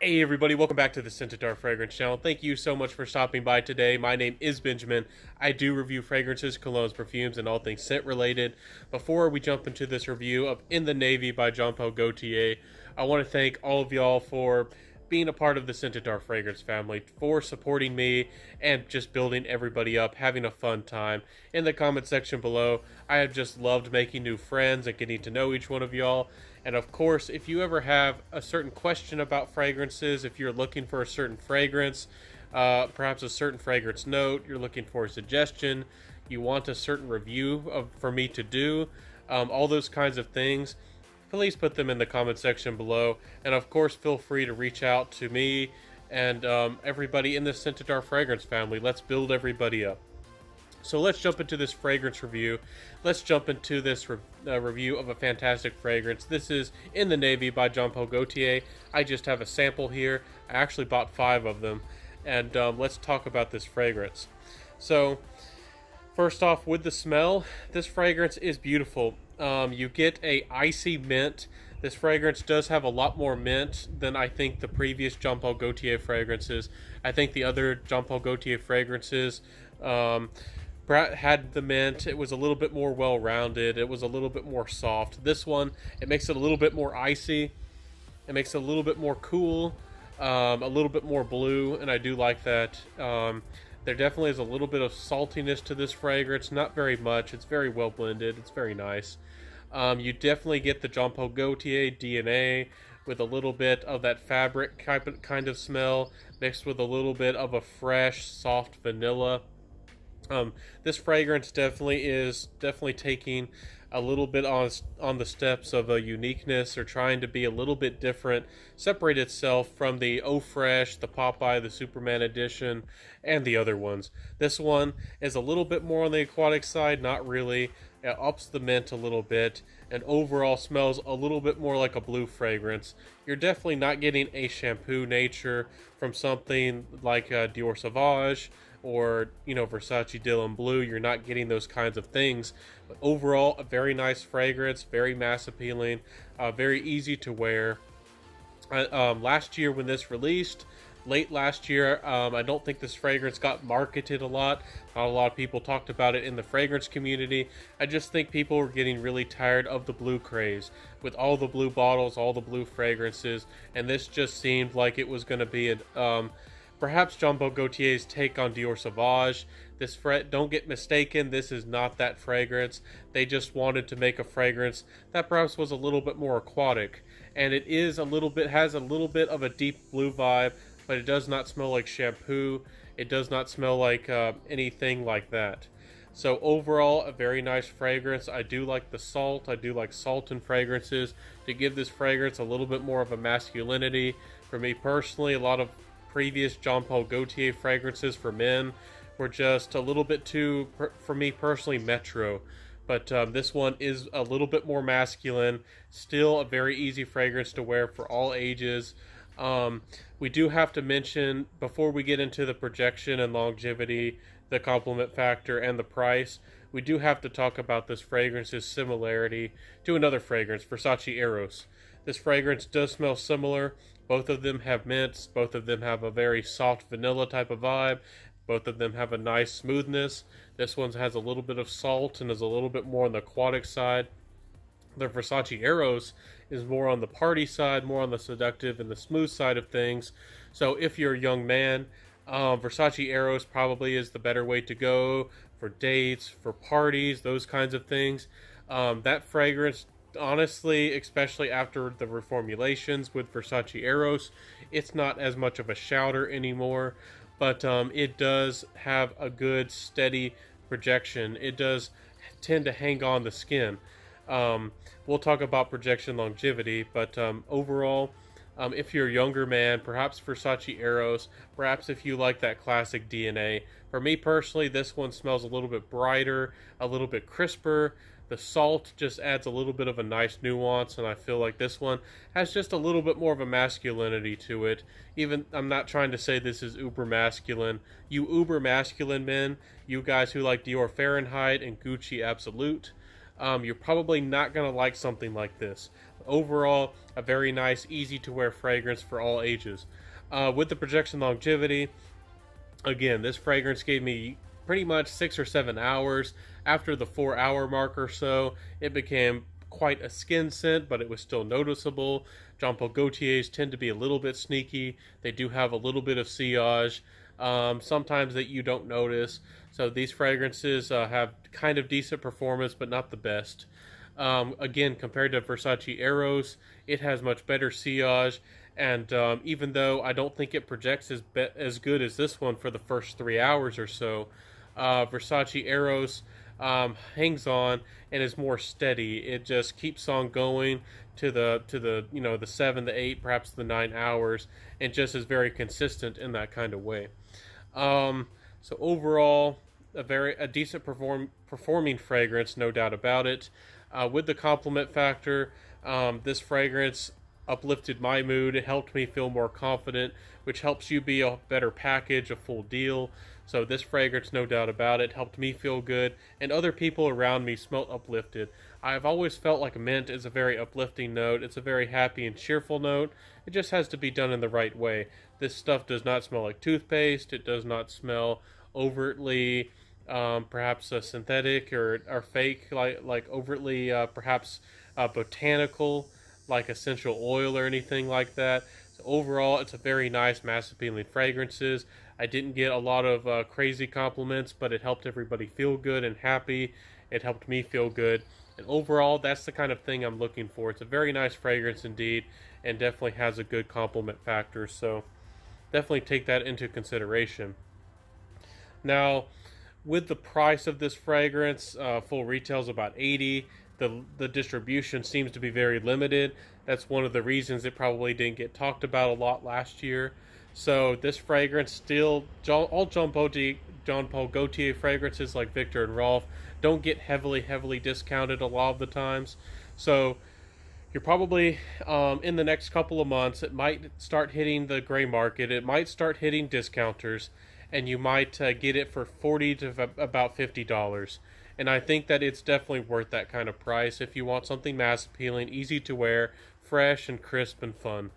Hey everybody, welcome back to the Scent Fragrance channel. Thank you so much for stopping by today. My name is Benjamin. I do review fragrances, colognes, perfumes, and all things scent related. Before we jump into this review of In the Navy by Jean-Paul Gaultier, I want to thank all of y'all for being a part of the Scent Fragrance family, for supporting me and just building everybody up, having a fun time. In the comment section below, I have just loved making new friends and getting to know each one of y'all. And of course, if you ever have a certain question about fragrances, if you're looking for a certain fragrance, perhaps a certain fragrance note, you're looking for a suggestion, you want a certain review for me to do, all those kinds of things, please put them in the comment section below. And of course, feel free to reach out to me and everybody in the Scent Fragrance family. Let's build everybody up. So let's jump into this fragrance review. Let's jump into this review of a fantastic fragrance. This is In the Navy by Jean-Paul Gaultier. I just have a sample here. I actually bought 5 of them. And let's talk about this fragrance. So, first off, with the smell, this fragrance is beautiful. You get a icy mint. This fragrance does have a lot more mint than I think the previous Jean-Paul Gaultier fragrances. I think the other Jean-Paul Gaultier fragrances had the mint. It was a little bit more well-rounded. It was a little bit more soft. This one, it makes it a little bit more icy. It makes it a little bit more cool, a little bit more blue, and I do like that. There definitely is a little bit of saltiness to this fragrance, not very much. It's very well blended. It's very nice. You definitely get the Jean-Paul Gaultier DNA with a little bit of that fabric kind of smell mixed with a little bit of a fresh, soft vanilla. This fragrance is definitely taking a little bit on the steps of a uniqueness, or trying to be a little bit different, separate itself from the Eau Fresh, the Popeye, the Superman edition, and the other ones. This one is a little bit more on the aquatic side, not really. It ups the mint a little bit, and overall smells a little bit more like a blue fragrance. You're definitely not getting a shampoo nature from something like Dior Sauvage, or, you know, Versace Dylan Blue. You're not getting those kinds of things. But overall, a very nice fragrance, very mass appealing, very easy to wear. Last year when this released, late last year, I don't think this fragrance got marketed a lot. Not a lot of people talked about it in the fragrance community. I just think people were getting really tired of the blue craze, with all the blue bottles, all the blue fragrances, and this just seemed like it was going to be perhaps Jean-Paul Gaultier's take on Dior Sauvage. Don't get mistaken, this is not that fragrance. They just wanted to make a fragrance that perhaps was a little bit more aquatic, and it is has a little bit of a deep blue vibe, but it does not smell like shampoo. It does not smell like anything like that. So overall, a very nice fragrance. I do like the salt. I do like salt in fragrances to give this fragrance a little bit more of a masculinity. For me personally, a lot of previous Jean-Paul Gaultier fragrances for men were just a little bit too, for me personally, metro. But this one is a little bit more masculine. Still a very easy fragrance to wear for all ages. We do have to mention, before we get into the projection and longevity, the compliment factor, and the price, we do have to talk about this fragrance's similarity to another fragrance, Versace Eros. This fragrance does smell similar. Both of them have mints. Both of them have a very soft vanilla type of vibe. Both of them have a nice smoothness. This one has a little bit of salt and is a little bit more on the aquatic side. The Versace Eros is more on the party side, more on the seductive and the smooth side of things. So if you're a young man, Versace Eros probably is the better way to go for dates, for parties, those kinds of things. That fragrance, honestly, especially after the reformulations with Versace Eros, it's not as much of a shouter anymore, but it does have a good steady projection. It does tend to hang on the skin. We'll talk about projection longevity, but overall, if you're a younger man, perhaps Versace Eros, perhaps if you like that classic DNA. For me personally, this one smells a little bit brighter, a little bit crisper. The salt just adds a little bit of a nice nuance, and I feel like this one has just a little bit more of a masculinity to it. Even, I'm not trying to say this is uber masculine. You uber masculine men, you guys who like Dior Fahrenheit and Gucci Absolute, you're probably not going to like something like this. overall, a very nice, easy to wear fragrance for all ages. With the projection longevity, again, this fragrance gave me pretty much 6 or 7 hours. After the 4 hour mark or so, it became quite a skin scent, but it was still noticeable. Jean Paul Gaultiers tend to be a little bit sneaky. They do have a little bit of sillage, sometimes that you don't notice. So these fragrances have kind of decent performance, but not the best. Again, compared to Versace Eros, it has much better sillage, and even though I don't think it projects as good as this one for the first 3 hours or so, Versace Eros hangs on and is more steady. It just keeps on going to the the 7 to 8, perhaps the 9 hours, and just is very consistent in that kind of way. So overall, a decent performing fragrance, no doubt about it. With the compliment factor, this fragrance uplifted my mood. It helped me feel more confident, which helps you be a better package, a full deal. So this fragrance, no doubt about it, helped me feel good, and other people around me smelled uplifted. I've always felt like mint is a very uplifting note. It's a very happy and cheerful note. It just has to be done in the right way. This stuff does not smell like toothpaste. It does not smell overtly perhaps synthetic or fake, like overtly perhaps botanical, like essential oil or anything like that. So overall, it's a very nice, mass appealing fragrances. I didn't get a lot of crazy compliments, but it helped everybody feel good and happy. It helped me feel good. And overall, that's the kind of thing I'm looking for. It's a very nice fragrance indeed, and definitely has a good compliment factor. So definitely take that into consideration. Now, with the price of this fragrance, full retail is about $80. The distribution seems to be very limited. That's one of the reasons it probably didn't get talked about a lot last year. So this fragrance still, all Jean Paul Gaultier fragrances like Victor and Rolf don't get heavily discounted a lot of the times. So you're probably, in the next couple of months, it might start hitting the gray market. It might start hitting discounters, and you might get it for $40 to about $50. And I think that it's definitely worth that kind of price if you want something mass appealing, easy to wear, fresh and crisp and fun.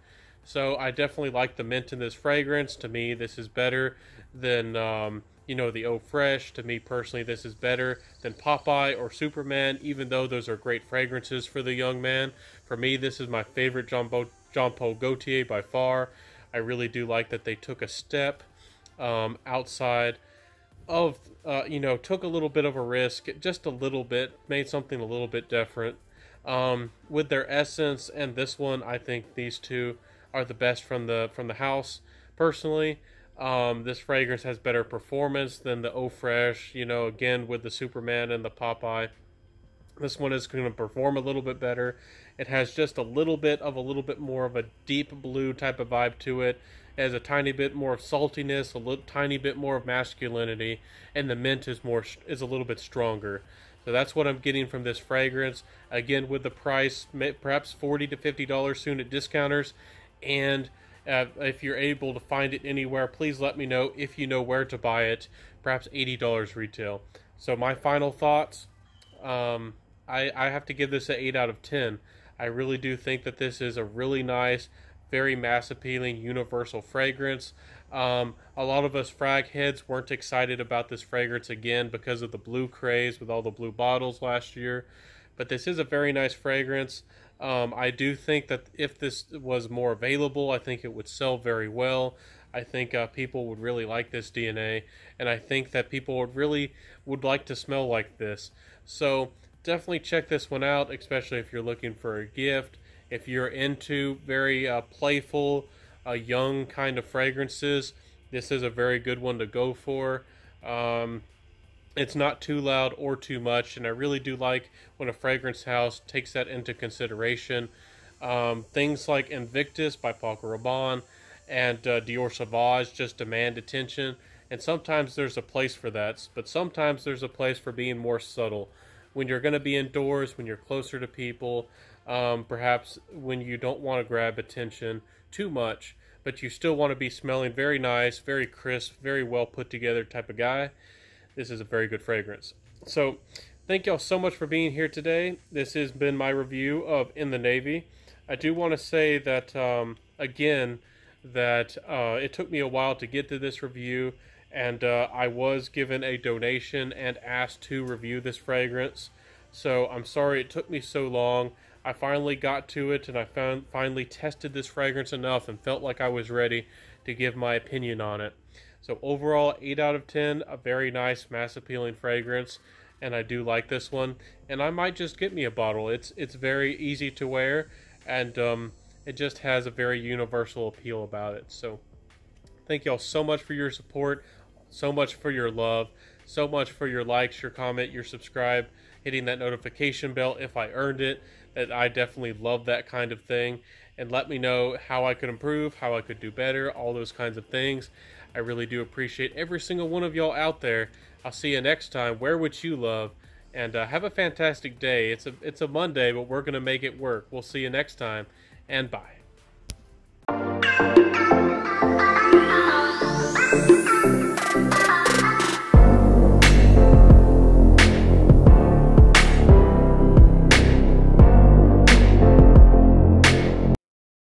So I definitely like the mint in this fragrance. To me, this is better than the Eau Fresh. To me personally, this is better than Popeye or Superman, even though those are great fragrances for the young man. For me, this is my favorite Jean Paul Gaultier by far. I really do like that they took a step outside of, took a little bit of a risk, just a little bit, made something a little bit different. With their essence and this one, I think these two are the best from the house. Personally, this fragrance has better performance than the Eau Fresh. Again with the Superman and the Popeye, this one is going to perform a little bit better. It has just a little bit more of a deep blue type of vibe to it. It has a tiny bit more of saltiness, tiny bit more of masculinity, and the mint is a little bit stronger. So that's what I'm getting from this fragrance. Again, with the price, perhaps $40 to $50 soon at discounters. And if you're able to find it anywhere, please let me know if you know where to buy it. Perhaps $80 retail. So my final thoughts, I have to give this an 8 out of 10. I really do think that this is a really nice, very mass appealing, universal fragrance. A lot of us frag heads weren't excited about this fragrance again because of the blue craze with all the blue bottles last year. But this is a very nice fragrance. I do think that if this was more available, I think it would sell very well. I think people would really like this DNA, and I think that people would like to smell like this. So definitely check this one out, especially if you're looking for a gift. If you're into very playful, young kind of fragrances, this is a very good one to go for. It's not too loud or too much, and I really do like when a fragrance house takes that into consideration. Things like Invictus by Paul Rabanne and Dior Sauvage just demand attention, and sometimes there's a place for that, but sometimes there's a place for being more subtle. When you're going to be indoors, when you're closer to people, perhaps when you don't want to grab attention too much, but you still want to be smelling very nice, very crisp, very well put together type of guy, this is a very good fragrance. So Thank y'all so much for being here today. This has been my review of In the Navy. I do want to say that, again, that it took me a while to get to this review, and I was given a donation and asked to review this fragrance. So I'm sorry it took me so long. I finally got to it, and I finally tested this fragrance enough and felt like I was ready to give my opinion on it. So overall, 8 out of 10, a very nice, mass appealing fragrance, and I do like this one. And I might just get me a bottle. It's very easy to wear, and it just has a very universal appeal about it. So thank y'all so much for your support, so much for your love, so much for your likes, your comment, your subscribe, hitting that notification bell if I earned it. That I definitely love that kind of thing. And let me know how I could improve, how I could do better, all those kinds of things. I really do appreciate every single one of y'all out there. I'll see you next time. Wear what you love, and have a fantastic day. It's a Monday, but we're gonna make it work. We'll see you next time, and bye.